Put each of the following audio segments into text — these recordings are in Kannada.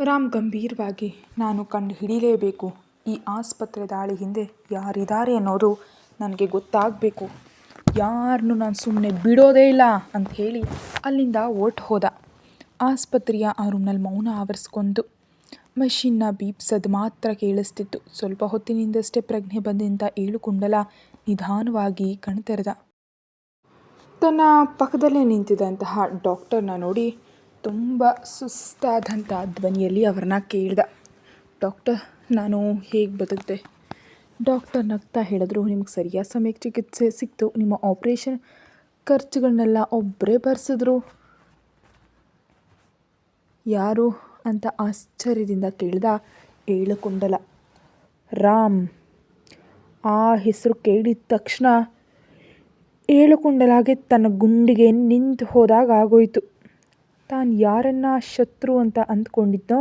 ರಾಮ್ ಗಂಭೀರವಾಗಿ, ನಾನು ಕಂಡು ಹಿಡಿಯಲೇಬೇಕು. ಈ ಆಸ್ಪತ್ರೆ ದಾಳಿ ಹಿಂದೆ ಯಾರಿದ್ದಾರೆ ಅನ್ನೋದು ನನಗೆ ಗೊತ್ತಾಗಬೇಕು. ಯಾರನ್ನೂ ನಾನು ಸುಮ್ಮನೆ ಬಿಡೋದೇ ಇಲ್ಲ ಅಂತ ಹೇಳಿ ಅಲ್ಲಿಂದ ಹೊರ್ಟು ಹೋದ. ಆಸ್ಪತ್ರೆಯ ಆ ರೂಮ್ನಲ್ಲಿ ಮೌನ ಆವರಿಸ್ಕೊಂತು. ಮಷಿನ್ನ ಬೀಪ್ಸೋದು ಮಾತ್ರ ಕೇಳಿಸ್ತಿತ್ತು. ಸ್ವಲ್ಪ ಹೊತ್ತಿನಿಂದಷ್ಟೇ ಪ್ರಜ್ಞೆ ಬಂದಂಥ ಏಳುಕುಂಡಲ ನಿಧಾನವಾಗಿ ಕಣ್ತೆರೆದ. ತನ್ನ ಪಕ್ಕದಲ್ಲೇ ನಿಂತಿದ್ದಂತಹ ಡಾಕ್ಟರ್ನ ನೋಡಿ ತುಂಬ ಸುಸ್ತಾದಂಥ ಧ್ವನಿಯಲ್ಲಿ ಅವ್ರನ್ನ ಕೇಳ್ದ. ಡಾಕ್ಟರ್, ನಾನು ಹೇಗೆ ಬದುಕಿದೆ? ಡಾಕ್ಟರ್ ನಗ್ತಾ ಹೇಳಿದ್ರು, ನಿಮಗೆ ಸರಿಯಾದ ಸಮಯಕ್ಕೆ ಚಿಕಿತ್ಸೆ ಸಿಕ್ತು. ನಿಮ್ಮ ಆಪ್ರೇಷನ್ ಖರ್ಚುಗಳನ್ನೆಲ್ಲ ಒಬ್ಬರೇ ಭರಿಸಿದ್ರು. ಯಾರು ಅಂತ ಆಶ್ಚರ್ಯದಿಂದ ಕೇಳ್ದ ಏಳುಕುಂಡಲ. ರಾಮ್. ಆ ಹೆಸರು ಕೇಳಿದ ತಕ್ಷಣ ಏಳುಕುಂಡಲಾಗೆ ತನ್ನ ಗುಂಡಿಗೆ ನಿಂತು ಹೋದಾಗ ಆಗೋಯ್ತು. ತಾನು ಯಾರನ್ನ ಶತ್ರು ಅಂತ ಅಂದ್ಕೊಂಡಿದ್ನೋ,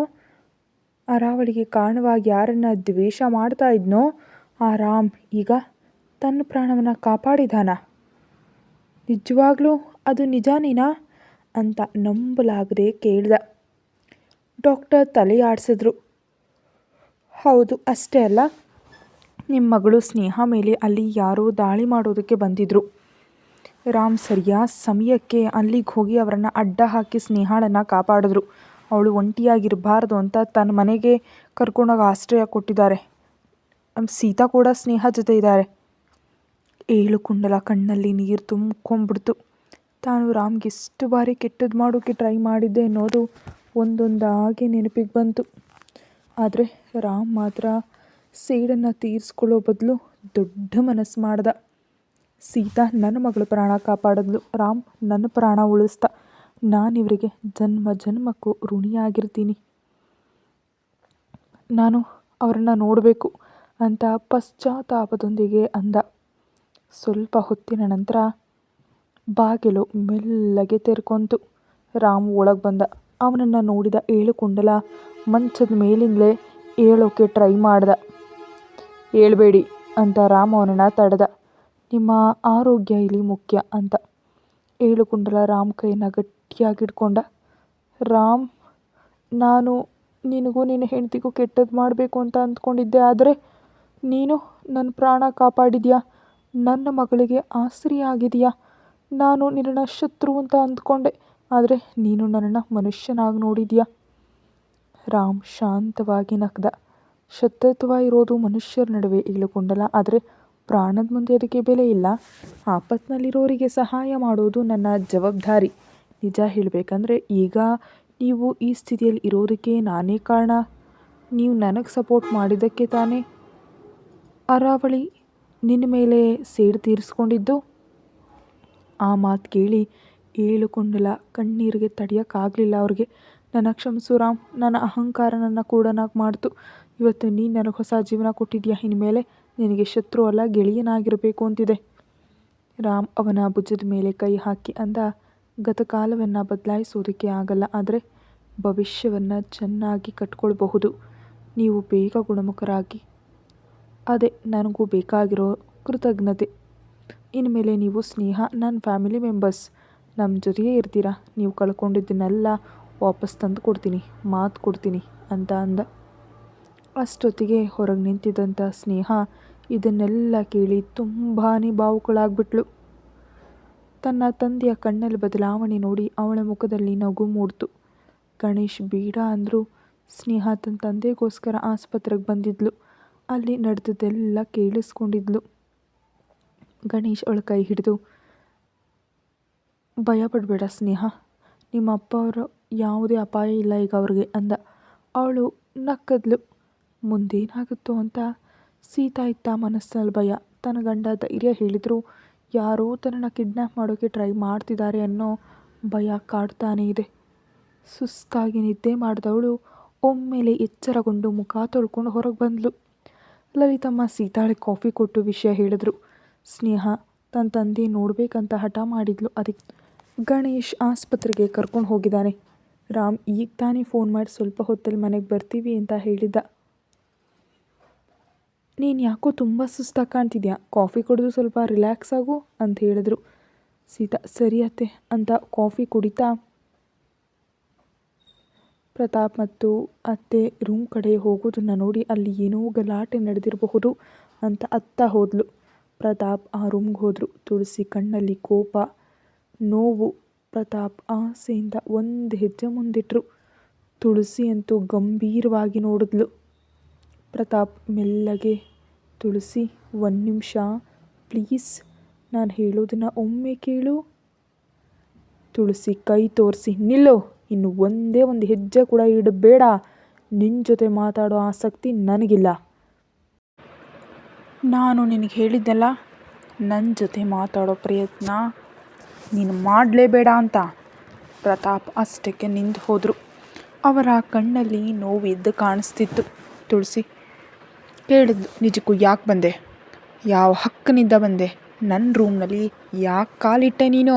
ಅರಾವಳಿಗೆ ಕಾರಣವಾಗಿ ಯಾರನ್ನ ದ್ವೇಷ ಮಾಡ್ತಾ ಇದ್ನೋ ಆ ರಾಮ್ ಈಗ ತನ್ನ ಪ್ರಾಣವನ್ನು ಕಾಪಾಡಿದಾನ. ನಿಜವಾಗ್ಲೂ ಅದು ನಿಜಾನೇನಾ ಅಂತ ನಂಬಲಾಗದೆ ಕೇಳ್ದ. ಡಾಕ್ಟರ್ ತಲೆ ಆಡಿಸಿದ್ರು. ಹೌದು, ಅಷ್ಟೇ ಅಲ್ಲ, ನಿಮ್ಮ ಮಗಳು ಸ್ನೇಹ ಮೇಲೆ ಅಲ್ಲಿ ಯಾರೋ ದಾಳಿ ಮಾಡೋದಕ್ಕೆ ಬಂದಿದ್ರು. ರಾಮ್ ಸರಿಯಾದ ಸಮಯಕ್ಕೆ ಅಲ್ಲಿಗೆ ಹೋಗಿ ಅವರನ್ನು ಅಡ್ಡ ಹಾಕಿ ಸ್ನೇಹಾಳನ್ನು ಕಾಪಾಡಿದ್ರು. ಅವಳು ಒಂಟಿಯಾಗಿರಬಾರ್ದು ಅಂತ ತನ್ನ ಮನೆಗೆ ಕರ್ಕೊಂಡೋಗಿ ಆಶ್ರಯ ಕೊಟ್ಟಿದ್ದಾರೆ. ಸೀತಾ ಕೂಡ ಸ್ನೇಹ ಜೊತೆ ಇದ್ದಾರೆ. ಏಳುಕುಂಡಲ ಕಣ್ಣಲ್ಲಿ ನೀರು ತುಂಬ್ಕೊಂಡ್ಬಿಡ್ತು. ತಾನು ರಾಮ್ಗೆ ಎಷ್ಟು ಬಾರಿ ಕೆಟ್ಟದ್ದು ಮಾಡೋಕ್ಕೆ ಟ್ರೈ ಮಾಡಿದ್ದೆ ಅನ್ನೋದು ಒಂದೊಂದಾಗಿ ನೆನಪಿಗೆ ಬಂತು. ಆದರೆ ರಾಮ್ ಮಾತ್ರ ಸೇಡನ್ನು ತೀರಿಸ್ಕೊಳ್ಳೋ ಬದಲು ದೊಡ್ಡ ಮನಸ್ಸು ಮಾಡ್ದ. ಸೀತಾ ನನ್ನ ಮಗಳ ಪ್ರಾಣ ಕಾಪಾಡಿದ್ಲು, ರಾಮ್ ನನ್ನ ಪ್ರಾಣ ಉಳಿಸ್ದ. ನಾನಿವರಿಗೆ ಜನ್ಮ ಜನ್ಮಕ್ಕೂ ಋಣಿಯಾಗಿರ್ತೀನಿ. ನಾನು ಅವರನ್ನು ನೋಡಬೇಕು ಅಂತ ಪಶ್ಚಾತ್ತಾಪದೊಂದಿಗೆ ಅಂದ. ಸ್ವಲ್ಪ ಹೊತ್ತಿನ ನಂತರ ಬಾಗಿಲು ಮೆಲ್ಲಗೆ ತೆರ್ಕೊಂತು. ರಾಮ್ ಒಳಗೆ ಬಂದ. ಅವನನ್ನು ನೋಡಿದ ಏಳುಕುಂಡಲ ಮಂಚದ ಮೇಲಿಂದಲೇ ಏಳೋಕ್ಕೆ ಟ್ರೈ ಮಾಡ್ದ. ಏಳಬೇಡಿ ಅಂತ ರಾಮ್ ಅವನನ್ನು ತಡೆದ. ನಿಮ್ಮ ಆರೋಗ್ಯ ಇಲ್ಲಿ ಮುಖ್ಯ ಅಂತ. ಏಳುಕುಂಡಲ ರಾಮ್ ಕೈಯನ್ನು ಗಟ್ಟಿಯಾಗಿ ಹಿಡ್ಕೊಂಡ. ರಾಮ್, ನಾನು ನಿನಗೂ ನಿನ್ನ ಹೆಂಡತಿಗೂ ಕೆಟ್ಟದ್ದು ಮಾಡಬೇಕು ಅಂತ ಅಂದ್ಕೊಂಡಿದ್ದೆ. ಆದರೆ ನೀನು ನನ್ನ ಪ್ರಾಣ ಕಾಪಾಡಿದ್ಯಾ, ನನ್ನ ಮಗಳಿಗೆ ಆಸರೆ ಆಗಿದೆಯಾ. ನಾನು ನಿನ್ನನ್ನು ಶತ್ರು ಅಂತ ಅಂದ್ಕೊಂಡೆ, ಆದರೆ ನೀನು ನನ್ನನ್ನು ಮನುಷ್ಯನಾಗಿ ನೋಡಿದ್ಯಾ. ರಾಮ್ ಶಾಂತವಾಗಿ ನಕ್ದ. ಶತ್ರುತ್ವ ಇರೋದು ಮನುಷ್ಯರ ನಡುವೆ ಏಳುಕುಂಡಲ, ಆದರೆ ಪ್ರಾಣದ ಮುಂದೆ ಅದಕ್ಕೆ ಬೆಲೆ ಇಲ್ಲ. ಆಪತ್ತಿನಲ್ಲಿರೋರಿಗೆ ಸಹಾಯ ಮಾಡೋದು ನನ್ನ ಜವಾಬ್ದಾರಿ. ನಿಜ ಹೇಳಬೇಕಂದ್ರೆ ಈಗ ನೀವು ಈ ಸ್ಥಿತಿಯಲ್ಲಿ ಇರೋದಕ್ಕೆ ನಾನೇ ಕಾರಣ. ನೀವು ನನಗೆ ಸಪೋರ್ಟ್ ಮಾಡಿದ್ದಕ್ಕೆ ತಾನೇ ಅರಾವಳಿ ನಿನ್ನ ಮೇಲೆ ಸೇಡು ತೀರಿಸ್ಕೊಂಡಿದ್ದು. ಆ ಮಾತು ಕೇಳಿ ಏಳುಕುಂಡಲ ಕಣ್ಣೀರಿಗೆ ತಡೆಯೋಕ್ಕಾಗಲಿಲ್ಲ ಅವ್ರಿಗೆ. ನನ್ನ ಕ್ಷಮಿಸು ರಾಮ್, ನನ್ನ ಅಹಂಕಾರ ನನ್ನ ಕೂಡನಾಗಿ ಮಾಡ್ತು. ಇವತ್ತು ನೀನು ನನಗೆ ಹೊಸ ಜೀವನ ಕೊಟ್ಟಿದ್ಯಾ. ಇನ್ಮೇಲೆ ನಿನಗೆ ಶತ್ರು ಅಲ್ಲ, ಗೆಳೆಯನಾಗಿರಬೇಕು ಅಂತಿದೆ. ರಾಮ್ ಅವನ ಭುಜದ ಮೇಲೆ ಕೈ ಹಾಕಿ ಅಂದ, ಗತಕಾಲವನ್ನು ಬದಲಾಯಿಸೋದಕ್ಕೆ ಆಗಲ್ಲ, ಆದರೆ ಭವಿಷ್ಯವನ್ನು ಚೆನ್ನಾಗಿ ಕಟ್ಕೊಳ್ಬಹುದು. ನೀವು ಬೇಗ ಗುಣಮುಖರಾಗಿ, ಅದೇ ನನಗೂ ಬೇಕಾಗಿರೋ ಕೃತಜ್ಞತೆ. ಇನ್ಮೇಲೆ ನೀವು ಸ್ನೇಹ ನನ್ನ ಫ್ಯಾಮಿಲಿ ಮೆಂಬರ್ಸ್, ನಮ್ಮ ಜೊತೆಯೇ ಇರ್ತೀರಾ. ನೀವು ಕಳ್ಕೊಂಡಿದ್ದನ್ನೆಲ್ಲ ವಾಪಸ್ ತಂದು ಕೊಡ್ತೀನಿ, ಮಾತು ಕೊಡ್ತೀನಿ ಅಂತ ಅಂದ. ಅಷ್ಟೊತ್ತಿಗೆ ಹೊರಗೆ ನಿಂತಿದ್ದಂಥ ಸ್ನೇಹ ಇದನ್ನೆಲ್ಲ ಕೇಳಿ ತುಂಬಾ ಭಾವುಕಳಾಗ್ಬಿಟ್ಲು. ತನ್ನ ತಂದೆಯ ಕಣ್ಣಲ್ಲಿ ಬದಲಾವಣೆ ನೋಡಿ ಅವಳ ಮುಖದಲ್ಲಿ ನಗು ಮೂಡ್ತು. ಗಣೇಶ್ ಬೇಡ ಅಂದರೂ ಸ್ನೇಹ ತನ್ನ ತಂದೆಗೋಸ್ಕರ ಆಸ್ಪತ್ರೆಗೆ ಬಂದಿದ್ಲು. ಅಲ್ಲಿ ನಡೆದದ್ದೆಲ್ಲ ಕೇಳಿಸ್ಕೊಂಡಿದ್ಲು. ಗಣೇಶ್ ಅವಳ ಕೈ ಹಿಡಿದು, ಭಯ ಪಡಬೇಡ ಸ್ನೇಹ, ನಿಮ್ಮ ಅಪ್ಪ ಅವರು ಯಾವುದೇ ಅಪಾಯ ಇಲ್ಲ ಈಗ ಅವ್ರಿಗೆ ಅಂದ. ಅವಳು ನಕ್ಕದ್ಲು. ಮುಂದೇನಾಗುತ್ತೋ ಅಂತ ಸೀತಾ ಇತ್ತ ಮನಸ್ಸಲ್ಲಿ ಭಯ. ತನ್ನ ಗಂಡ ಧೈರ್ಯ ಹೇಳಿದ್ರು ಯಾರೋ ತನ್ನನ್ನು ಕಿಡ್ನ್ಯಾಪ್ ಮಾಡೋಕ್ಕೆ ಟ್ರೈ ಮಾಡ್ತಿದ್ದಾರೆ ಅನ್ನೋ ಭಯ ಕಾಡ್ತಾನೇ ಇದೆ. ಸುಸ್ತಾಗಿ ನಿದ್ದೆ ಮಾಡಿದವಳು ಒಮ್ಮೆಲೆ ಎಚ್ಚರಗೊಂಡು ಮುಖ ತೊಳ್ಕೊಂಡು ಹೊರಗೆ ಬಂದಳು. ಲಲಿತಮ್ಮ ಸೀತಾಳಿಗೆ ಕಾಫಿ ಕೊಟ್ಟು ವಿಷಯ ಹೇಳಿದ್ರು. ಸ್ನೇಹ ತನ್ನ ತಂದೆ ನೋಡಬೇಕಂತ ಹಠ ಮಾಡಿದ್ಲು. ಅದಕ್ಕೆ ಗಣೇಶ್ ಆಸ್ಪತ್ರೆಗೆ ಕರ್ಕೊಂಡು ಹೋಗಿದ್ದಾನೆ. ರಾಮ್ ಈಗ ತಾನೇ ಫೋನ್ ಮಾಡಿ ಸ್ವಲ್ಪ ಹೊತ್ತಲ್ಲಿ ಮನೆಗೆ ಬರ್ತೀವಿ ಅಂತ ಹೇಳಿದ್ದ. ನೀನು ಯಾಕೋ ತುಂಬ ಸುಸ್ತಾಗಿ ಕಾಣ್ತಿದ್ಯಾ, ಕಾಫಿ ಕುಡಿದು ಸ್ವಲ್ಪ ರಿಲ್ಯಾಕ್ಸ್ ಆಗು ಅಂತ ಹೇಳಿದ್ರು. ಸೀತಾ ಸರಿ ಅತ್ತೆ ಅಂತ ಕಾಫಿ ಕುಡಿತಾ ಪ್ರತಾಪ್ ಮತ್ತು ಅತ್ತೆ ರೂಮ್ ಕಡೆ ಹೋಗೋದನ್ನು ನೋಡಿ ಅಲ್ಲಿ ಏನೋ ಗಲಾಟೆ ನಡೆದಿರಬಹುದು ಅಂತ ಅತ್ತ ಹೋದ್ಲು. ಪ್ರತಾಪ್ ಆ ರೂಮ್ಗೆ ಹೋದ್ರು. ತುಳಸಿ ಕಣ್ಣಲ್ಲಿ ಕೋಪ, ನೋವು. ಪ್ರತಾಪ್ ಆಸೆಯಿಂದ ಒಂದು ಹೆಜ್ಜೆ ಮುಂದಿಟ್ರು. ತುಳಸಿ ಅಂತೂ ಗಂಭೀರವಾಗಿ ನೋಡಿದ್ಲು. ಪ್ರತಾಪ್ ಮೆಲ್ಲಗೆ, ತುಳಸಿ 1 ನಿಮಿಷ ಪ್ಲೀಸ್, ನಾನು ಹೇಳೋದನ್ನ ಒಮ್ಮೆ ಕೇಳು. ತುಳಸಿ ಕೈ ತೋರಿಸಿ, ನಿಲ್ಲು, ಇನ್ನು ಒಂದೇ ಒಂದು ಹೆಜ್ಜೆ ಕೂಡ ಇಡಬೇಡ. ನಿನ್ನ ಜೊತೆ ಮಾತಾಡೋ ಆಸಕ್ತಿ ನನಗಿಲ್ಲ. ನಾನು ನಿನಗೆ ಹೇಳಿದ್ದೆಲ್ಲ, ನನ್ನ ಜೊತೆ ಮಾತಾಡೋ ಪ್ರಯತ್ನ ನೀನು ಮಾಡಲೇಬೇಡ ಅಂತ. ಪ್ರತಾಪ್ ಅಷ್ಟಕ್ಕೆ ನಿಂತು ಹೋದರು. ಅವರ ಕಣ್ಣಲ್ಲಿ ನೋವು ಎದ್ದು ಕಾಣಿಸ್ತಿತ್ತು. ತುಳಸಿ ಕೇಳಿದ್ಲು, ನಿಜಕ್ಕೂ ಯಾಕೆ ಬಂದೆ? ಯಾವ ಹಕ್ಕಿನಿಂದ ಬಂದೆ? ನನ್ನ ರೂಮ್ನಲ್ಲಿ ಯಾಕೆ ಕಾಲಿಟ್ಟೆ ನೀನು?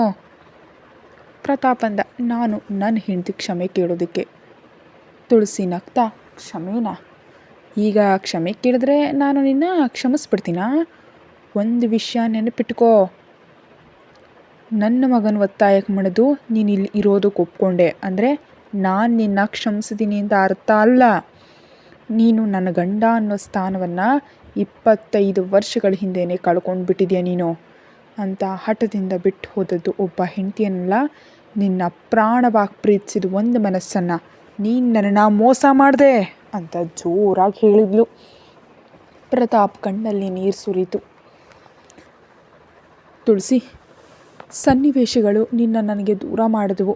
ಪ್ರತಾಪ್ ಅಂದ, ನಾನು ನನ್ನ ಹೆಂಡತಿ ಕ್ಷಮೆ ಕೇಳೋದಕ್ಕೆ. ತುಳಸಿ ನಗ್ತಾ, ಕ್ಷಮೆನಾ? ಈಗ ಕ್ಷಮೆ ಕೇಳಿದ್ರೆ ನಾನು ನಿನ್ನ ಕ್ಷಮಿಸ್ಬಿಡ್ತೀನಾ? ಒಂದು ವಿಷಯ ನೆನಪಿಟ್ಕೋ, ನನ್ನ ಮಗನ ಒತ್ತಾಯಕ್ಕೆ ಮಣಿದು ನೀನು ಇಲ್ಲಿ ಇರೋದಕ್ಕೆ ಒಪ್ಕೊಂಡೆ ಅಂದರೆ ನಾನು ನಿನ್ನ ಕ್ಷಮಿಸಿದ್ದೀನಿ ಅಂತ ಅರ್ಥ ಅಲ್ಲ. ನೀನು ನನ್ನ ಗಂಡ ಅನ್ನೋ ಸ್ಥಾನವನ್ನು 25 ವರ್ಷಗಳ ಹಿಂದೆಯೇ ಕಳ್ಕೊಂಡು ಬಿಟ್ಟಿದ್ಯಾ ನೀನು ಅಂತ ಹಠದಿಂದ ಬಿಟ್ಟು ಹೋದದ್ದು ಒಬ್ಬ ಹೆಂಡತಿಯನ್ನಲ್ಲ, ನಿನ್ನ ಪ್ರಾಣವಾಗಿ ಪ್ರೀತಿಸಿದ ಒಂದು ಮನಸ್ಸನ್ನು ನೀನು ನನ್ನನ್ನು ಮೋಸ ಮಾಡಿದೆ ಅಂತ ಜೋರಾಗಿ ಹೇಳಿದ್ಲು. ಪ್ರತಾಪ್ ಕಣ್ಣಲ್ಲಿ ನೀರು ಸುರಿತು. ತುಳಸಿ, ಸನ್ನಿವೇಶಗಳು ನಿನ್ನ ನನಗೆ ದೂರ ಮಾಡಿದವು.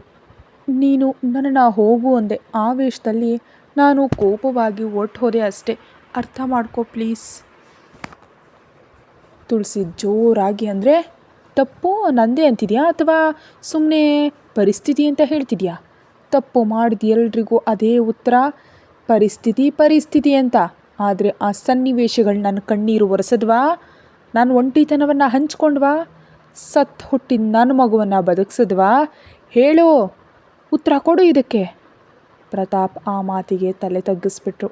ನೀನು ನನ್ನನ್ನು ಹೋಗು ಅಂದೆ. ಆವೇಶದಲ್ಲಿ ನಾನು ಕೋಪವಾಗಿ ಹೊರ್ಟು ಹೋದೆ ಅಷ್ಟೇ. ಅರ್ಥ ಮಾಡ್ಕೋ ಪ್ಲೀಸ್. ತುಳಸಿ ಜೋರಾಗಿ, ಅಂದರೆ ತಪ್ಪು ನಂದೇ ಅಂತಿದೆಯಾ ಅಥವಾ ಸುಮ್ಮನೆ ಪರಿಸ್ಥಿತಿ ಅಂತ ಹೇಳ್ತಿದ್ಯಾ? ತಪ್ಪು ಮಾಡಿದ ಎಲ್ರಿಗೂ ಅದೇ ಉತ್ತರ, ಪರಿಸ್ಥಿತಿ ಅಂತ. ಆದರೆ ಆ ಸನ್ನಿವೇಶಗಳು ನನ್ನ ಕಣ್ಣೀರು ಒರೆಸದ್ವಾ? ನಾನು ಒಂಟಿತನವನ್ನು ಹಂಚ್ಕೊಂಡ್ವಾ? ಸತ್ತು ಹುಟ್ಟಿದ ನನ್ನ ಮಗುವನ್ನು ಬದುಕಿಸಿದ್ವಾ? ಹೇಳು, ಉತ್ತರ ಕೊಡು ಇದಕ್ಕೆ. ಪ್ರತಾಪ್ ಆ ಮಾತಿಗೆ ತಲೆ ತಗ್ಗಿಸ್ಬಿಟ್ರು.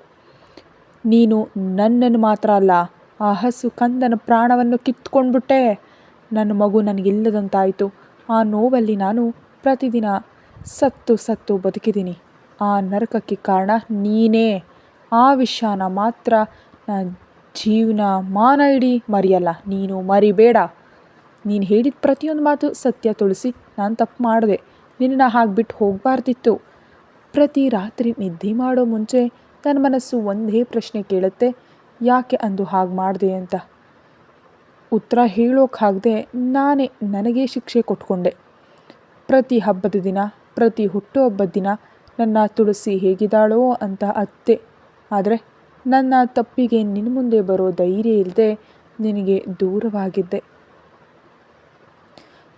ನೀನು ನನ್ನನ್ನು ಮಾತ್ರ ಅಲ್ಲ, ಆ ಹಸು ಕಂದನ ಪ್ರಾಣವನ್ನು ಕಿತ್ಕೊಂಡ್ಬಿಟ್ಟೆ. ನನ್ನ ಮಗು ನನಗಿಲ್ಲದಂತಾಯಿತು. ಆ ನೋವಲ್ಲಿ ನಾನು ಪ್ರತಿದಿನ ಸತ್ತು ಬದುಕಿದ್ದೀನಿ. ಆ ನರಕಕ್ಕೆ ಕಾರಣ ನೀನೇ. ಆ ವಿಷಯನ ಮಾತ್ರ ನಾನು ಜೀವನ ಮಾನ ಇಡೀ ಮರೆಯಲ್ಲ. ನೀನು ಮರಿಬೇಡ. ನೀನು ಹೇಳಿದ ಪ್ರತಿಯೊಂದು ಮಾತು ಸತ್ಯ ತುಳಸಿ. ನಾನು ತಪ್ಪು ಮಾಡಿದೆ. ನಿನ್ನನ್ನು ಹಾಗೆ ಬಿಟ್ಟು ಹೋಗಬಾರ್ದಿತ್ತು. ಪ್ರತಿ ರಾತ್ರಿ ನಿದ್ದೆ ಮಾಡೋ ಮುಂಚೆ ನನ್ನ ಮನಸ್ಸು ಒಂದೇ ಪ್ರಶ್ನೆ ಕೇಳುತ್ತೆ, ಯಾಕೆ ಅಂದು ಹಾಗೆ ಮಾಡಿದೆ ಅಂತ. ಉತ್ತರ ಹೇಳೋಕ್ಕಾಗದೆ ನಾನೇ ನನಗೇ ಶಿಕ್ಷೆ ಕೊಟ್ಕೊಂಡೆ. ಪ್ರತಿ ಹಬ್ಬದ ದಿನ, ಪ್ರತಿ ಹುಟ್ಟುಹಬ್ಬದ ದಿನ ನನ್ನ ತುಳಸಿ ಹೇಗಿದ್ದಾಳೋ ಅಂತ ಅತ್ತೆ. ಆದರೆ ನನ್ನ ತಪ್ಪಿಗೆ ನಿನ್ನ ಮುಂದೆ ಬರೋ ಧೈರ್ಯ ಇಲ್ಲದೆ ನಿನಗೆ ದೂರವಾಗಿದ್ದೆ.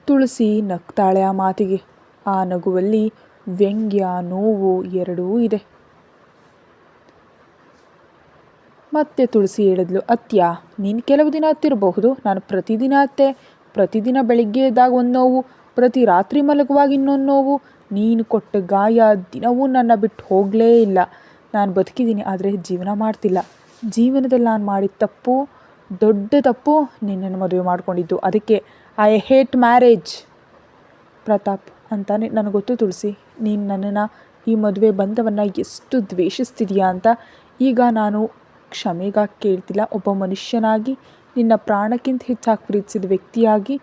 ತುಳಸಿ ನಗ್ತಾಳೆ ಆ ಮಾತಿಗೆ. ಆ ನಗುವಲ್ಲಿ ವ್ಯಂಗ್ಯ, ನೋವು ಎರಡೂ ಇದೆ. ಮತ್ತೆ ತುಳಸಿ ಹೇಳಿದ್ಲು, ಅತ್ಯ, ನೀನು ಕೆಲವು ದಿನ ಹತ್ತಿರಬಹುದು. ನಾನು ಪ್ರತಿದಿನ ಅತ್ತೆ. ಪ್ರತಿದಿನ ಬೆಳಿಗ್ಗೆ ಎದ್ದಾಗ ಒಂದು ನೋವು, ಪ್ರತಿ ರಾತ್ರಿ ಮಲಗುವಾಗ ಇನ್ನೊಂದು ನೋವು. ನೀನು ಕೊಟ್ಟ ಗಾಯ ದಿನವೂ ನನ್ನ ಬಿಟ್ಟು ಹೋಗಲೇ ಇಲ್ಲ. ನಾನು ಬದುಕಿದ್ದೀನಿ, ಆದರೆ ಜೀವನ ಮಾಡ್ತಿಲ್ಲ. ಜೀವನದಲ್ಲಿ ನಾನು ಮಾಡಿದ ತಪ್ಪು, ದೊಡ್ಡ ತಪ್ಪು, ನಿನ್ನನ್ನು ಮದುವೆ ಮಾಡ್ಕೊಂಡಿದ್ದು. ಅದಕ್ಕೆ ಐ ಹೇಟ್ ಮ್ಯಾರೇಜ್. ಪ್ರತಾಪ್ ಅಂತಾನೆ, ನನಗೆ ಗೊತ್ತು ತುಳಸಿ, ನೀನು ನನ್ನನ್ನು, ಈ ಮದುವೆ ಬಂಧವನ್ನು ಎಷ್ಟು ದ್ವೇಷಿಸ್ತಿದೀಯಾ ಅಂತ. ಈಗ ನಾನು ಕ್ಷಮೆಗಾಗಿ ಕೇಳ್ತಿಲ್ಲ. ಒಬ್ಬ ಮನುಷ್ಯನಾಗಿ, ನಿನ್ನ ಪ್ರಾಣಕ್ಕಿಂತ ಹೆಚ್ಚಾಗಿ ಪ್ರೀತಿಸಿದ ವ್ಯಕ್ತಿಯಾಗಿ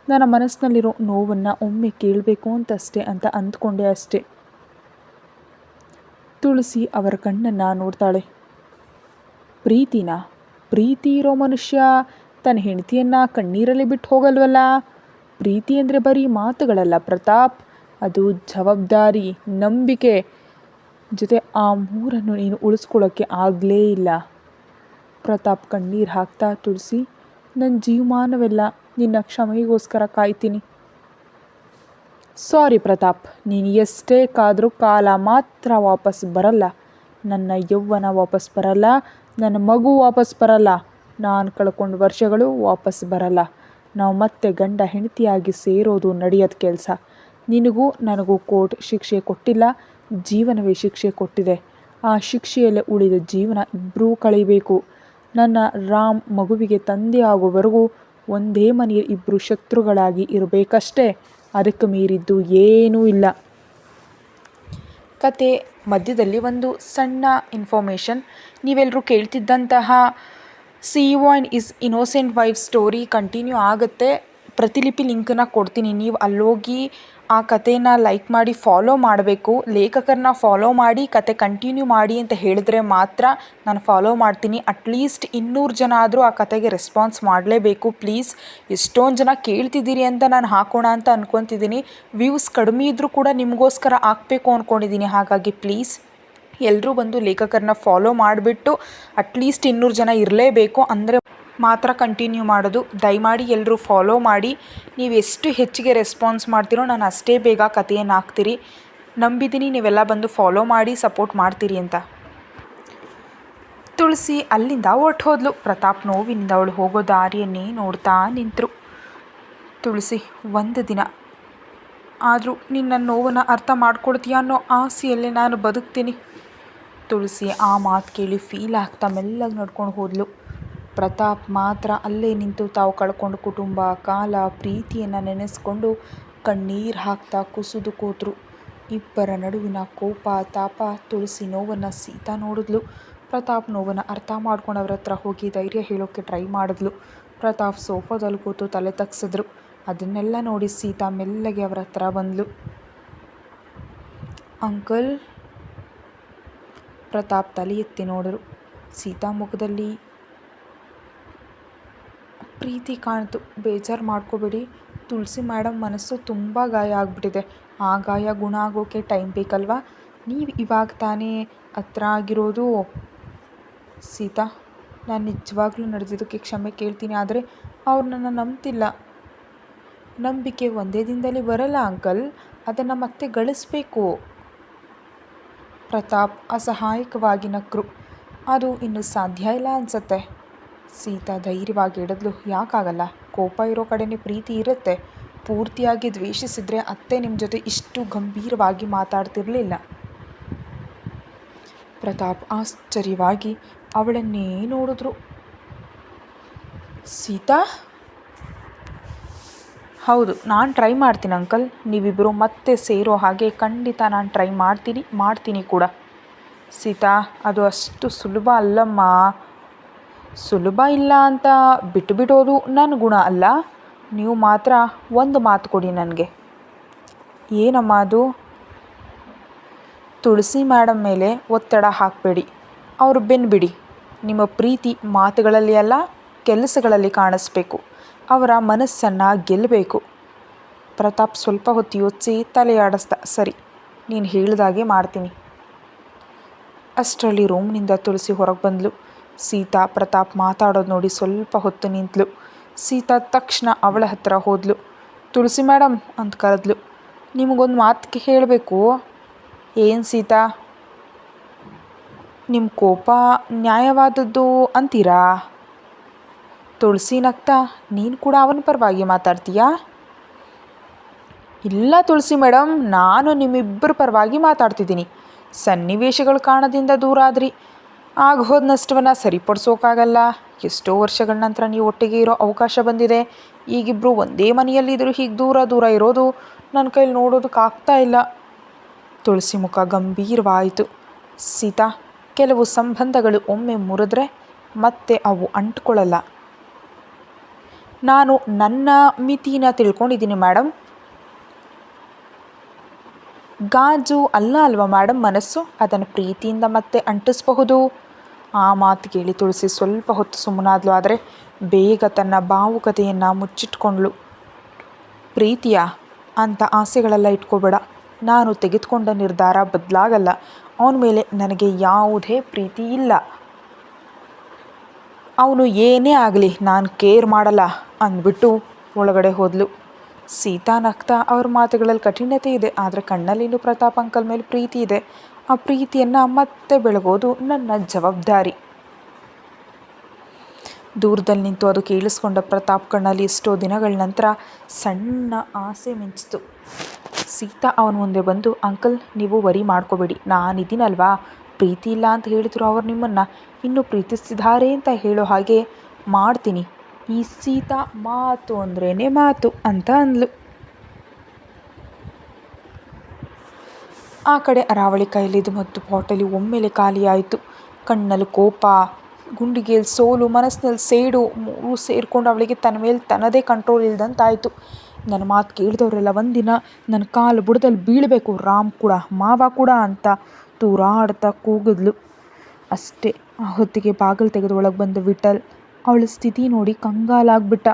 ನನ್ನ ಮನಸ್ಸಿನಲ್ಲಿರೋ ನೋವನ್ನು ಒಮ್ಮೆ ಕೇಳಬೇಕು ಅಂತಷ್ಟೇ ಅಂತ ಅಂದ್ಕೊಂಡೆ ಅಷ್ಟೇ. ತುಳಸಿ ಅವರ ಕಣ್ಣನ್ನು ನೋಡ್ತಾಳೆ. ಪ್ರೀತಿ ಇರೋ ಮನುಷ್ಯ ತನ್ನ ಹೆಂಡತಿಯನ್ನು ಕಣ್ಣೀರಲ್ಲಿ ಬಿಟ್ಟು ಹೋಗಲ್ವಲ್ಲ. ಪ್ರೀತಿ ಅಂದರೆ ಬರೀ ಮಾತುಗಳಲ್ಲ ಪ್ರತಾಪ್, ಅದು ಜವಾಬ್ದಾರಿ, ನಂಬಿಕೆ ಜೊತೆ ಆ ಮೂರನ್ನು ನೀನು ಉಳಿಸ್ಕೊಳ್ಳೋಕ್ಕೆ ಆಗಲೇ ಇಲ್ಲ. ಪ್ರತಾಪ್ ಕಣ್ಣೀರು ಹಾಕ್ತಾ, ತುಳಸಿ, ನನ್ನ ಜೀವಮಾನವೆಲ್ಲ ನಿನ್ನ ಕ್ಷಮೆಗೋಸ್ಕರ ಕಾಯ್ತೀನಿ. ಸಾರಿ ಪ್ರತಾಪ್, ನೀನು ಎಷ್ಟೇ ಕಾದರೂ ಕಾಲ ಮಾತ್ರ ವಾಪಸ್ ಬರಲ್ಲ. ನನ್ನ ಯೌವನ ವಾಪಸ್ ಬರಲ್ಲ, ನನ್ನ ಮಗು ವಾಪಸ್ ಬರಲ್ಲ, ನಾನು ಕಳ್ಕೊಂಡು ವರ್ಷಗಳು ವಾಪಸ್ ಬರಲ್ಲ. ನಾವು ಮತ್ತೆ ಗಂಡ ಹೆಂಡತಿಯಾಗಿ ಸೇರೋದು ನಡೆಯೋದು ಕೆಲಸ. ನಿನಗೂ ನನಗೂ ಕೋರ್ಟ್ ಶಿಕ್ಷೆ ಕೊಟ್ಟಿಲ್ಲ, ಜೀವನವೇ ಶಿಕ್ಷೆ ಕೊಟ್ಟಿದೆ. ಆ ಶಿಕ್ಷೆಯಲ್ಲೇ ಉಳಿದ ಜೀವನ ಇಬ್ಬರೂ ಕಳೀಬೇಕು. ನನ್ನ ರಾಮ್ ಮಗುವಿಗೆ ತಂದೆ ಆಗೋವರೆಗೂ ಒಂದೇ ಮನೆಯ ಇಬ್ಬರು ಶತ್ರುಗಳಾಗಿ ಇರಬೇಕಷ್ಟೇ. ಅದಕ್ಕೆ ಮೀರಿದ್ದು ಏನೂ ಇಲ್ಲ. ಕತೆ ಮಧ್ಯದಲ್ಲಿ ಒಂದು ಸಣ್ಣ ಇನ್ಫಾರ್ಮೇಷನ್. ನೀವೆಲ್ಲರೂ ಕೇಳ್ತಿದ್ದಂತಹ she one is innocent wife story continue ಆಗುತ್ತೆ. ಪ್ರತಿಲಿಪಿ ಲಿಂಕನ್ನು ಕೊಡ್ತೀನಿ. ನೀವು ಅಲ್ಲೋಗಿ ಆ ಕಥೆನ ಲೈಕ್ ಮಾಡಿ ಫಾಲೋ ಮಾಡಬೇಕು. ಲೇಖಕರನ್ನ ಫಾಲೋ ಮಾಡಿ ಕತೆ ಕಂಟಿನ್ಯೂ ಮಾಡಿ ಅಂತ ಹೇಳಿದ್ರೆ ಮಾತ್ರ ನಾನು ಫಾಲೋ ಮಾಡ್ತೀನಿ. ಅಟ್ಲೀಸ್ಟ್ 200 ಜನ ಆದರೂ ಆ ಕತೆಗೆ ರೆಸ್ಪಾನ್ಸ್ ಮಾಡಲೇಬೇಕು ಪ್ಲೀಸ್. ಎಷ್ಟೊಂದು ಜನ ಕೇಳ್ತಿದ್ದೀರಿ ಅಂತ ನಾನು ಹಾಕೋಣ ಅಂತ ಅಂದ್ಕೊತಿದ್ದೀನಿ. ವ್ಯೂಸ್ ಕಡಿಮೆ ಇದ್ದರೂ ಕೂಡ ನಿಮಗೋಸ್ಕರ ಹಾಕಬೇಕು ಅಂದ್ಕೊಂಡಿದ್ದೀನಿ. ಹಾಗಾಗಿ ಪ್ಲೀಸ್ ಎಲ್ಲರೂ ಬಂದು ಲೇಖಕರನ್ನ ಫಾಲೋ ಮಾಡಿಬಿಟ್ಟು ಅಟ್ಲೀಸ್ಟ್ 200 ಜನ ಇರಲೇಬೇಕು, ಅಂದರೆ ಮಾತ್ರ ಕಂಟಿನ್ಯೂ ಮಾಡೋದು. ದಯಮಾಡಿ ಎಲ್ಲರೂ ಫಾಲೋ ಮಾಡಿ. ನೀವು ಎಷ್ಟು ಹೆಚ್ಚಿಗೆ ರೆಸ್ಪಾನ್ಸ್ ಮಾಡ್ತೀರೋ ನಾನು ಅಷ್ಟೇ ಬೇಗ ಕಥೆಯನ್ನು ಹಾಕ್ತೀರಿ. ನಂಬಿದ್ದೀನಿ ನೀವೆಲ್ಲ ಬಂದು ಫಾಲೋ ಮಾಡಿ ಸಪೋರ್ಟ್ ಮಾಡ್ತೀರಿ ಅಂತ. ತುಳಸಿ ಅಲ್ಲಿಂದ ಹೊರ್ಟೋದ್ಲು. ಪ್ರತಾಪ್ ನೋವಿನಿಂದ ಅವಳು ಹೋಗೋ ದಾರಿಯನ್ನೇ ನೋಡ್ತಾ ನಿಂತರು. ತುಳಸಿ, ಒಂದು ದಿನ ಆದರೂ ನಿನ್ನ ನೋವನ್ನು ಅರ್ಥ ಮಾಡ್ಕೊಳ್ತೀಯ ಅನ್ನೋ ಆಸೆಯಲ್ಲೇ ನಾನು ಬದುಕ್ತೀನಿ. ತುಳಸಿ ಆ ಮಾತು ಕೇಳಿ ಫೀಲ್ ಆಗ್ತಾ ಮೆಲ್ಲಗೆ ನಡ್ಕೊಂಡು ಹೋದ್ಲು. ಪ್ರತಾಪ್ ಮಾತ್ರ ಅಲ್ಲೇ ನಿಂತು ತಾವು ಕಳ್ಕೊಂಡು ಕುಟುಂಬ, ಕಾಲ, ಪ್ರೀತಿಯನ್ನು ನೆನೆಸ್ಕೊಂಡು ಕಣ್ಣೀರು ಹಾಕ್ತಾ ಕುಸಿದು ಕೂತರು. ಇಬ್ಬರ ನಡುವಿನ ಕೋಪ, ತಾಪ, ತುಳಸಿ ನೋವನ್ನು ಸೀತಾ ನೋಡಿದ್ಲು. ಪ್ರತಾಪ್ ನೋವನ್ನು ಅರ್ಥ ಮಾಡ್ಕೊಂಡು ಅವ್ರ ಹತ್ರ ಹೋಗಿ ಧೈರ್ಯ ಹೇಳೋಕ್ಕೆ ಟ್ರೈ ಮಾಡಿದ್ಲು. ಪ್ರತಾಪ್ ಸೋಫಾದಲ್ಲಿ ಕೂತು ತಲೆ ತಗ್ಸಿದ್ರು. ಅದನ್ನೆಲ್ಲ ನೋಡಿ ಸೀತಾ ಮೆಲ್ಲಗೆ ಅವರ ಹತ್ರ ಬಂದ್ಲು. ಅಂಕಲ್. ಪ್ರತಾಪ್ ತಲೆ ಎತ್ತಿ ನೋಡಿದ್ರು. ಸೀತಾ ಮುಖದಲ್ಲಿ ಪ್ರೀತಿ ಕಾಣ್ತು. ಬೇಜಾರು ಮಾಡ್ಕೋಬೇಡಿ, ತುಳಸಿ ಮೇಡಮ್ ಮನಸ್ಸು ತುಂಬ ಗಾಯ ಆಗಿಬಿಟ್ಟಿದೆ. ಆ ಗಾಯ ಗುಣ ಆಗೋಕ್ಕೆ ಟೈಮ್ ಬೇಕಲ್ವಾ? ನೀವು ಇವಾಗ ತಾನೇ ಹತ್ರ ಆಗಿರೋದು. ಸೀತಾ, ನಾನು ನಿಜವಾಗ್ಲೂ ನಡೆದಿದ್ದಕ್ಕೆ ಕ್ಷಮೆ ಕೇಳ್ತೀನಿ, ಆದರೆ ಅವ್ರು ನನ್ನ ನಂಬ್ತಿಲ್ಲ. ನಂಬಿಕೆ ಒಂದೇ ದಿನದಲ್ಲಿ ಬರಲ್ಲ ಅಂಕಲ್, ಅದನ್ನು ಮತ್ತೆ ಗಳಿಸ್ಬೇಕು. ಪ್ರತಾಪ್ ಅಸಹಾಯಕವಾಗಿ ನಕ್ಕರು. ಅದು ಇನ್ನೂ ಸಾಧ್ಯ ಇಲ್ಲ ಅನಿಸುತ್ತೆ. ಸೀತಾ ಧೈರ್ಯವಾಗಿ ಹಿಡಿದ್ಲು. ಯಾಕಾಗಲ್ಲ? ಕೋಪ ಇರೋ ಕಡೆನೇ ಪ್ರೀತಿ ಇರುತ್ತೆ. ಪೂರ್ತಿಯಾಗಿ ದ್ವೇಷಿಸಿದ್ರೆ ಅತ್ತೆ ನಿಮ್ಮ ಜೊತೆ ಇಷ್ಟು ಗಂಭೀರವಾಗಿ ಮಾತಾಡ್ತಿರ್ಲಿಲ್ಲ. ಪ್ರತಾಪ್ ಆಶ್ಚರ್ಯವಾಗಿ ಅವಳನ್ನೇ ನೋಡಿದ್ರು. ಸೀತಾ? ಹೌದು, ನಾನು ಟ್ರೈ ಮಾಡ್ತೀನಿ ಅಂಕಲ್. ನೀವಿಬ್ಬರು ಮತ್ತೆ ಸೇರೋ ಹಾಗೆ ಖಂಡಿತ ನಾನು ಟ್ರೈ ಮಾಡ್ತೀನಿ ಕೂಡ. ಸೀತಾ, ಅದು ಅಷ್ಟು ಸುಲಭ ಅಲ್ಲಮ್ಮ. ಸುಲಭ ಇಲ್ಲ ಅಂತ ಬಿಟ್ಟುಬಿಡೋದು ನನ್ನ ಗುಣ ಅಲ್ಲ. ನೀವು ಮಾತ್ರ ಒಂದು ಮಾತು ಕೊಡಿ ನನಗೆ. ಏನಮ್ಮ ಅದು? ತುಳಸಿ ಮೇಡಮ್ ಮೇಲೆ ಒತ್ತಡ ಹಾಕಬೇಡಿ, ಅವರು ಬೆನ್ಬಿಡಿ. ನಿಮ್ಮ ಪ್ರೀತಿ ಮಾತುಗಳಲ್ಲಿ ಅಲ್ಲ, ಕೆಲಸಗಳಲ್ಲಿ ಕಾಣಿಸ್ಬೇಕು. ಅವರ ಮನಸ್ಸನ್ನು ಗೆಲ್ಲಬೇಕು. ಪ್ರತಾಪ್ ಸ್ವಲ್ಪ ಹೊತ್ತು ಯೋಚಿಸಿ ತಲೆ ಆಡಿಸ್ದ. ಸರಿ, ನೀನು ಹೇಳಿದಾಗೆ ಮಾಡ್ತೀನಿ. ಅಷ್ಟರಲ್ಲಿ ರೂಮ್ನಿಂದ ತುಳಸಿ ಹೊರಗೆ ಬಂದಳು. ಸೀತಾ ಪ್ರತಾಪ್ ಮಾತಾಡೋದು ನೋಡಿ ಸ್ವಲ್ಪ ಹೊತ್ತು ನಿಂತಳು. ಸೀತಾ ತಕ್ಷಣ ಅವಳ ಹತ್ರ ಹೋದ್ಲು. ತುಳಸಿ ಮೇಡಮ್ ಅಂತ ಕರೆದ್ಲು. ನಿಮಗೊಂದು ಮಾತು ಹೇಳಬೇಕು. ಏನು ಸೀತಾ? ನಿಮ್ಮ ಕೋಪ ನ್ಯಾಯವಾದದ್ದು ಅಂತೀರಾ? ತುಳಸಿ ನಗ್ತಾ, ನೀನು ಕೂಡ ಅವನ ಪರವಾಗಿ ಮಾತಾಡ್ತೀಯಾ? ಇಲ್ಲ ತುಳಸಿ ಮೇಡಮ್, ನಾನು ನಿಮ್ಮಿಬ್ಬರ ಪರವಾಗಿ ಮಾತಾಡ್ತಿದ್ದೀನಿ. ಸನ್ನಿವೇಶಗಳ ಕಾರಣದಿಂದ ದೂರ ಆದ್ರಿ, ಆಗ ಹೋದ ನಷ್ಟವನ್ನು ಸರಿಪಡಿಸೋಕ್ಕಾಗಲ್ಲ. ಎಷ್ಟೋ ವರ್ಷಗಳ ನಂತರ ನೀವು ಒಟ್ಟಿಗೆ ಇರೋ ಅವಕಾಶ ಬಂದಿದೆ. ಈಗಿಬ್ಬರು ಒಂದೇ ಮನೆಯಲ್ಲಿದ್ದರೂ ಹೀಗೆ ದೂರ ಇರೋದು ನನ್ನ ಕೈಲಿ ನೋಡೋದಕ್ಕಾಗ್ತಾ ಇಲ್ಲ. ತುಳಸಿ ಮುಖ ಗಂಭೀರವಾಯಿತು. ಸೀತಾ, ಕೆಲವು ಸಂಬಂಧಗಳು ಒಮ್ಮೆ ಮುರಿದ್ರೆ ಮತ್ತೆ ಅವು ಅಂಟ್ಕೊಳ್ಳಲ್ಲ. ನಾನು ನನ್ನ ಮಿತಿನ ತಿಳ್ಕೊಂಡಿದ್ದೀನಿ ಮೇಡಮ್. ಗಾಜು ಅಲ್ವಾ ಮೇಡಮ್ ಮನಸ್ಸು, ಅದನ್ನು ಪ್ರೀತಿಯಿಂದ ಮತ್ತೆ ಅಂಟಿಸಬಹುದು. ಆ ಮಾತು ಕೇಳಿ ತುಳಸಿ ಸ್ವಲ್ಪ ಹೊತ್ತು ಸುಮ್ಮನಾದ್ಲು. ಆದರೆ ಬೇಗ ತನ್ನ ಭಾವುಕತೆಯನ್ನು ಮುಚ್ಚಿಟ್ಕೊಂಡ್ಳು. ಪ್ರೀತಿಯ ಅಂತ ಆಸೆಗಳೆಲ್ಲ ಇಟ್ಕೋಬೇಡ. ನಾನು ತೆಗೆದುಕೊಂಡ ನಿರ್ಧಾರ ಬದಲಾಗಲ್ಲ. ಅವನ ಮೇಲೆ ನನಗೆ ಯಾವುದೇ ಪ್ರೀತಿ ಇಲ್ಲ. ಅವನು ಏನೇ ಆಗಲಿ ನಾನು ಕೇರ್ ಮಾಡಲ್ಲ ಅಂದ್ಬಿಟ್ಟು ಒಳಗಡೆ ಹೋದ್ಲು. ಸೀತಾ ನಗ್ತಾ, ಅವ್ರ ಮಾತುಗಳಲ್ಲಿ ಕಠಿಣತೆ ಇದೆ, ಆದರೆ ಕಣ್ಣಲ್ಲಿ ಇನ್ನೂ ಪ್ರತಾಪ್ ಅಂಕಲ್ ಮೇಲೆ ಪ್ರೀತಿ ಇದೆ. ಆ ಪ್ರೀತಿಯನ್ನು ಮತ್ತೆ ಬೆಳಗೋದು ನನ್ನ ಜವಾಬ್ದಾರಿ. ದೂರದಲ್ಲಿ ನಿಂತು ಅದು ಕೇಳಿಸ್ಕೊಂಡ ಪ್ರತಾಪ್ ಕಣ್ಣಲ್ಲಿ ಎಷ್ಟೋ ದಿನಗಳ ನಂತರ ಸಣ್ಣ ಆಸೆ ಮಿಂಚಿತು. ಸೀತಾ ಅವನ ಮುಂದೆ ಬಂದು, ಅಂಕಲ್ ನೀವು ವರಿ ಮಾಡ್ಕೋಬೇಡಿ, ನಾನಿದ್ದೀನಲ್ವಾ. ಪ್ರೀತಿ ಇಲ್ಲ ಅಂತ ಹೇಳಿದ್ರು ಅವರು ನಿಮ್ಮನ್ನು ಇನ್ನೂ ಪ್ರೀತಿಸ್ತಿದ್ದಾರೆ ಅಂತ ಹೇಳೋ ಹಾಗೆ ಮಾಡ್ತೀನಿ. ಈ ಸೀತಾ ಮಾತು ಅಂದ್ರೇ ಮಾತು ಅಂತ ಅಂದ್ಲು. ಆ ಕಡೆ ಅರಾವಳಿ ಕೈಲಿದ್ದು ಮತ್ತು ಬಾಟಲಿ ಒಮ್ಮೆಲೆ ಖಾಲಿಯಾಯಿತು. ಕಣ್ಣಲ್ಲಿ ಕೋಪ, ಗುಂಡಿಗೆಯಲ್ಲಿ ಸೋಲು, ಮನಸ್ಸಿನಲ್ಲಿ ಸೇಡು ಮೂರೂ ಸೇರಿಕೊಂಡು ಅವಳಿಗೆ ತನ್ನ ಮೇಲೆ ತನ್ನದೇ ಕಂಟ್ರೋಲ್ ಇಲ್ದಂತಾಯಿತು. ನನ್ನ ಮಾತು ಕೇಳಿದವರೆಲ್ಲ ಒಂದಿನ ನನ್ನ ಕಾಲು ಬುಡದಲ್ಲಿ ಬೀಳಬೇಕು, ರಾಮ್ ಕೂಡ ಮಾವ ಕೂಡ ಅಂತ ತೂರಾಡ್ತಾ ಕೂಗಿದ್ಲು. ಅಷ್ಟೇ. ಆ ಹೊತ್ತಿಗೆ ಬಾಗಿಲು ತೆಗೆದು ಒಳಗೆ ಬಂದ ವಿಠಲ್ ಅವಳ ಸ್ಥಿತಿ ನೋಡಿ ಕಂಗಾಲಾಗ್ಬಿಟ್ಟ.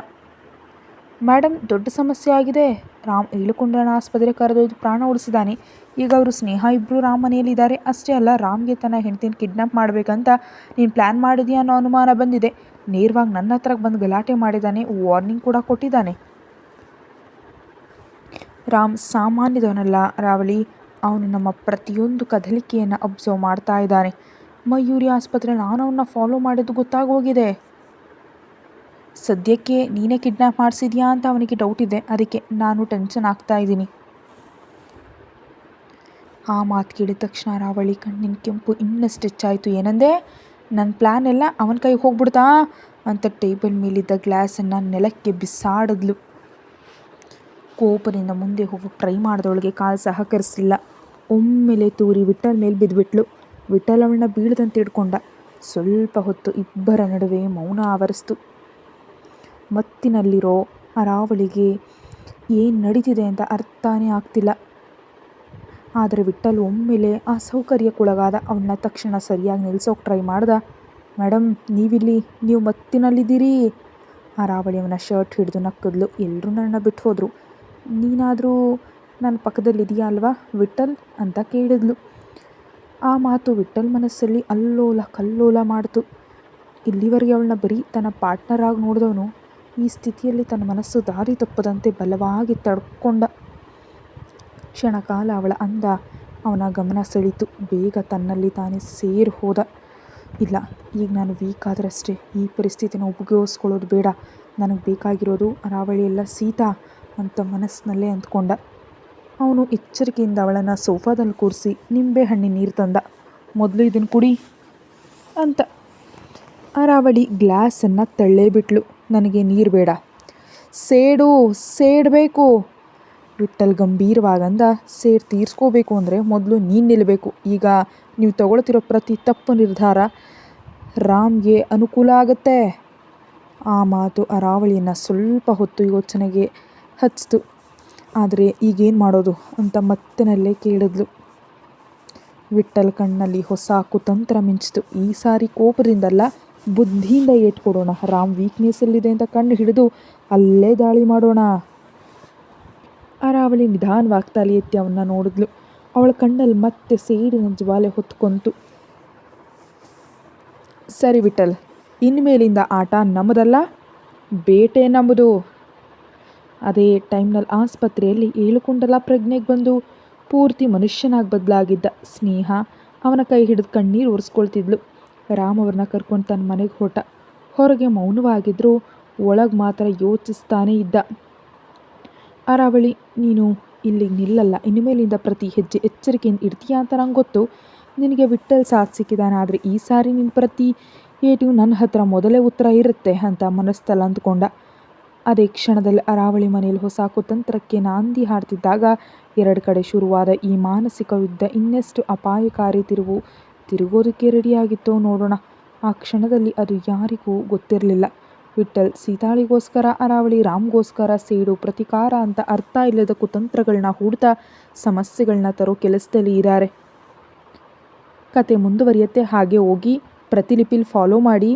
ಮೇಡಮ್, ದೊಡ್ಡ ಸಮಸ್ಯೆ ಆಗಿದೆ. ರಾಮ್ ಹೇಳಿಕೊಂಡನ ಆಸ್ಪತ್ರೆಗೆ ಕರೆದೊಯ್ದು ಪ್ರಾಣ ಉಳಿಸಿದ್ದಾನೆ. ಈಗ ಅವರು ಸ್ನೇಹ ಇಬ್ಬರು ರಾಮ್ ಮನೆಯಲ್ಲಿದ್ದಾರೆ. ಅಷ್ಟೇ ಅಲ್ಲ, ರಾಮ್ಗೆ ತನ್ನ ಹೆಂಡತಿನ ಕಿಡ್ನಾಪ್ ಮಾಡಬೇಕಂತ ನೀನು ಪ್ಲ್ಯಾನ್ ಮಾಡಿದೆಯಾ ಅನ್ನೋ ಅನುಮಾನ ಬಂದಿದೆ. ನೇರವಾಗಿ ನನ್ನ ಹತ್ರಕ್ಕೆ ಬಂದು ಗಲಾಟೆ ಮಾಡಿದ್ದಾನೆ, ವಾರ್ನಿಂಗ್ ಕೂಡ ಕೊಟ್ಟಿದ್ದಾನೆ. ರಾಮ್ ಸಾಮಾನ್ಯದವನಲ್ಲ ರಾವಳಿ. ಅವನು ನಮ್ಮ ಪ್ರತಿಯೊಂದು ಕದಲಿಕೆಯನ್ನು ಅಬ್ಸರ್ವ್ ಮಾಡ್ತಾ ಇದ್ದಾನೆ. ಮಯೂರಿ ಆಸ್ಪತ್ರೆ ನಾನು ಅವನ್ನ ಫಾಲೋ ಮಾಡಿದ್ದು ಗೊತ್ತಾಗೋಗಿದೆ. ಸದ್ಯಕ್ಕೆ ನೀನೇ ಕಿಡ್ನಾಪ್ ಮಾಡಿಸಿದ್ಯಾ ಅಂತ ಅವನಿಗೆ ಡೌಟ್ ಇದೆ. ಅದಕ್ಕೆ ನಾನು ಟೆನ್ಷನ್ ಆಗ್ತಾ ಇದ್ದೀನಿ. ಆ ಮಾತು ಕೇಳಿದ ತಕ್ಷಣ ರಾವಳಿ ಕಣ್ಣಿನ ಕೆಂಪು ಇನ್ನಷ್ಟು ಹೆಚ್ಚಾಯಿತು. ಏನಂದೆ? ನನ್ನ ಪ್ಲ್ಯಾನ್ ಎಲ್ಲ ಅವನ ಕೈಗೆ ಹೋಗ್ಬಿಡ್ತಾ ಅಂತ ಟೇಬಲ್ ಮೇಲಿದ್ದ ಗ್ಲಾಸನ್ನು ನೆಲಕ್ಕೆ ಬಿಸಾಡಿದ್ಲು. ಕೋಪದಿಂದ ಮುಂದೆ ಹೋಗೋಕೆ ಟ್ರೈ ಮಾಡಿದವಳಿಗೆ ಕಾಲು ಸಹಕರಿಸಲಿಲ್ಲ. ಒಮ್ಮೆಲೆ ತೂರಿ ವಿಠಲ್ ಮೇಲೆ ಬಿದ್ದುಬಿಟ್ಲು. ವಿಠಲ್ ಅವಳನ್ನ ಬೀಳದಂತೆ ಹಿಡ್ಕೊಂಡ. ಸ್ವಲ್ಪ ಹೊತ್ತು ಇಬ್ಬರ ನಡುವೆ ಮೌನ ಆವರಿಸ್ತು. ಮತ್ತಿನಲ್ಲಿರೋ ಅರಾವಳಿಗೆ ಏನು ನಡೀತಿದೆ ಅಂತ ಅರ್ಥನೇ ಆಗ್ತಿಲ್ಲ. ಆದರೆ ವಿಠಲ್ ಒಮ್ಮೆಲೆ ಅಸೌಕರ್ಯಕ್ಕೊಳಗಾದ. ಅವನ್ನ ತಕ್ಷಣ ಸರಿಯಾಗಿ ನಿಲ್ಲಿಸೋಕೆ ಟ್ರೈ ಮಾಡ್ದ. ಮೇಡಮ್, ನೀವು ಮತ್ತಿನಲ್ಲಿದ್ದೀರಿ. ಅರಾವಳಿ ಅವನ ಶರ್ಟ್ ಹಿಡಿದು ನಕ್ಕದ್ಲು. ಎಲ್ಲರೂ ನನ್ನ ಬಿಟ್ಟು ಹೋದರು, ನೀನಾದರೂ ನನ್ನ ಪಕ್ಕದಲ್ಲಿದೆಯಾ ಅಲ್ವಾ ವಿಠಲ್ ಅಂತ ಕೇಳಿದ್ಲು. ಆ ಮಾತು ವಿಠಲ್ ಮನಸ್ಸಲ್ಲಿ ಅಲ್ಲೋಲ ಕಲ್ಲೋಲ ಮಾಡಿತು. ಇಲ್ಲಿವರೆಗೆ ಅವಳನ್ನ ಬರೀ ತನ್ನ ಪಾರ್ಟ್ನರ್ ಆಗಿ ನೋಡಿದವನು ಈ ಸ್ಥಿತಿಯಲ್ಲಿ ತನ್ನ ಮನಸ್ಸು ದಾರಿ ತಪ್ಪದಂತೆ ಬಲವಾಗಿ ತಡ್ಕೊಂಡ. ಕ್ಷಣಕಾಲ ಅವಳ ಅಂದ ಅವನ ಗಮನ ಸೆಳೀತು. ಬೇಗ ತನ್ನಲ್ಲಿ ತಾನೇ ಸೇರಿ ಹೋದ. ಇಲ್ಲ, ಈಗ ನಾನು ವೀಕ್ ಆದ್ರಷ್ಟೇ. ಈ ಪರಿಸ್ಥಿತಿನ ಉಪಯೋಗಿಸ್ಕೊಳ್ಳೋದು ಬೇಡ. ನನಗೆ ಬೇಕಾಗಿರೋದು ಅರಾವಳಿ ಎಲ್ಲ ಸೀತಾ ಅಂತ ಮನಸ್ಸಿನಲ್ಲೇ ಅಂದ್ಕೊಂಡ. ಅವನು ಎಚ್ಚರಿಕೆಯಿಂದ ಅವಳನ್ನು ಸೋಫಾದಲ್ಲಿ ಕೂರಿಸಿ ನಿಂಬೆ ಹಣ್ಣಿನ ನೀರು ತಂದ. ಮೊದಲು ಇದನ್ನು ಕುಡಿ ಅಂತ. ಅರಾವಳಿ ಗ್ಲಾಸನ್ನು ತಳ್ಳೇ ಬಿಟ್ಲು. ನನಗೆ ನೀರು ಬೇಡ. ಸೇಡಬೇಕು. ವಿಠಲ್ ಗಂಭೀರವಾಗಂದ. ಸೇಡು ತೀರಿಸ್ಕೋಬೇಕು ಅಂದರೆ ಮೊದಲು ನೀನು ನಿಲ್ಲಬೇಕು. ಈಗ ನೀವು ತಗೊಳ್ತಿರೋ ಪ್ರತಿ ತಪ್ಪು ನಿರ್ಧಾರ ರಾಮ್ಗೆ ಅನುಕೂಲ ಆಗುತ್ತೆ. ಆ ಮಾತು ಅರಾವಳಿಯನ್ನು ಸ್ವಲ್ಪ ಹೊತ್ತು ಯೋಚನೆಗೆ ಹಚ್ಚಿತು. ಆದರೆ ಈಗೇನು ಮಾಡೋದು ಅಂತ ಮತ್ತಿನಲ್ಲೇ ಕೇಳಿದ್ಲು. ವಿಠಲ್ ಕಣ್ಣಲ್ಲಿ ಹೊಸ ಕುತಂತ್ರ ಮಿಂಚಿತು. ಈ ಸಾರಿ ಕೋಪದಿಂದಲ್ಲ, ಬುದ್ಧಿಯಿಂದ ಏಟು ಕೊಡೋಣ. ರಾಮ್ ವೀಕ್ನೆಸ್ ಎಲ್ಲಿದೆ ಅಂತ ಕಂಡು ಹಿಡಿದು ಅಲ್ಲೇ ದಾಳಿ ಮಾಡೋಣ. ಅರಾವಳಿ ನಿಧಾನವಾಗಿ ತಲೆ ಎತ್ತಿ ಅವನ್ನ ನೋಡಿದ್ಲು. ಅವಳ ಕಣ್ಣಲ್ಲಿ ಮತ್ತೆ ಸೇಡಿನ ಜ್ವಾಲೆ ಹೊತ್ಕೊಂತು. ಸರಿ ವಿಠಲ್, ಇನ್ಮೇಲಿಂದ ಆಟ ನಮ್ಮದಲ್ಲ, ಬೇಟೆ ನಮ್ಮದು. ಅದೇ ಟೈಮ್ನಲ್ಲಿ ಆಸ್ಪತ್ರೆಯಲ್ಲಿ ಹೇಳಿಕೊಂಡಲ್ಲ ಪ್ರಜ್ಞೆಗೆ ಬಂದು ಪೂರ್ತಿ ಮನುಷ್ಯನಾಗಿ ಬದಲಾಗಿದ್ದ ಸ್ನೇಹ ಅವನ ಕೈ ಹಿಡಿದು ಕಣ್ಣೀರು ಒರೆಸ್ಕೊಳ್ತಿದ್ಲು. ರಾಮ್ ಅವ್ರನ್ನ ಕರ್ಕೊಂಡು ತನ್ನ ಮನೆಗೆ ಹೊರಟ. ಹೊರಗೆ ಮೌನವಾಗಿದ್ದರೂ ಒಳಗೆ ಮಾತ್ರ ಯೋಚಿಸ್ತಾನೇ ಇದ್ದ. ಅರಾವಳಿ, ನೀನು ಇಲ್ಲಿಗೆ ನಿಲ್ಲಲ್ಲ. ಇನ್ಮೇಲಿಂದ ಪ್ರತಿ ಹೆಜ್ಜೆ ಎಚ್ಚರಿಕೆಯಿಂದ ಇಡ್ತೀಯಾ ಅಂತ ನಂಗೆ ಗೊತ್ತು. ನಿನಗೆ ವಿಠಲ್ ಸಾಥ್ ಸಿಕ್ಕಿದ್ದಾನೆ. ಆದರೆ ಈ ಸಾರಿ ನಿನ್ನ ಪ್ರತಿ ಏಟಿಗೂ ನನ್ನ ಹತ್ರ ಮೊದಲೇ ಉತ್ತರ ಇರುತ್ತೆ ಅಂತ ಮನಸ್ಸಲ್ಲಿ ಅಂದ್ಕೊಂಡ. ಅದೇ ಕ್ಷಣದಲ್ಲಿ ಅರಾವಳಿ ಮನೆಯಲ್ಲಿ ಹೊಸ ಕುತಂತ್ರಕ್ಕೆ ನಾಂದಿ ಹಾಡ್ತಿದ್ದಾಗ ಎರಡು ಕಡೆ ಶುರುವಾದ ಈ ಮಾನಸಿಕ ಯುದ್ಧ ಇನ್ನೆಷ್ಟು ಅಪಾಯಕಾರಿ ತಿರುಗೋದಕ್ಕೆ ರೆಡಿಯಾಗಿತ್ತೋ ನೋಡೋಣ. ಆ ಕ್ಷಣದಲ್ಲಿ ಅದು ಯಾರಿಗೂ ಗೊತ್ತಿರಲಿಲ್ಲ. ವಿಠಲ್ ಸೀತಾಳಿಗೋಸ್ಕರ, ಅರಾವಳಿ ರಾಮ್ಗೋಸ್ಕರ ಸೇಡು, ಪ್ರತಿಕಾರ ಅಂತ ಅರ್ಥ ಇಲ್ಲದ ಕುತಂತ್ರಗಳನ್ನ ಹೂಡ್ತಾ ಸಮಸ್ಯೆಗಳನ್ನ ತರೋ ಕೆಲಸದಲ್ಲಿ ಇದ್ದಾರೆ. ಕತೆ ಮುಂದುವರಿಯುತ್ತೆ. ಹಾಗೆ ಹೋಗಿ ಪ್ರತಿಲಿಪಿಲಿ ಫಾಲೋ ಮಾಡಿ.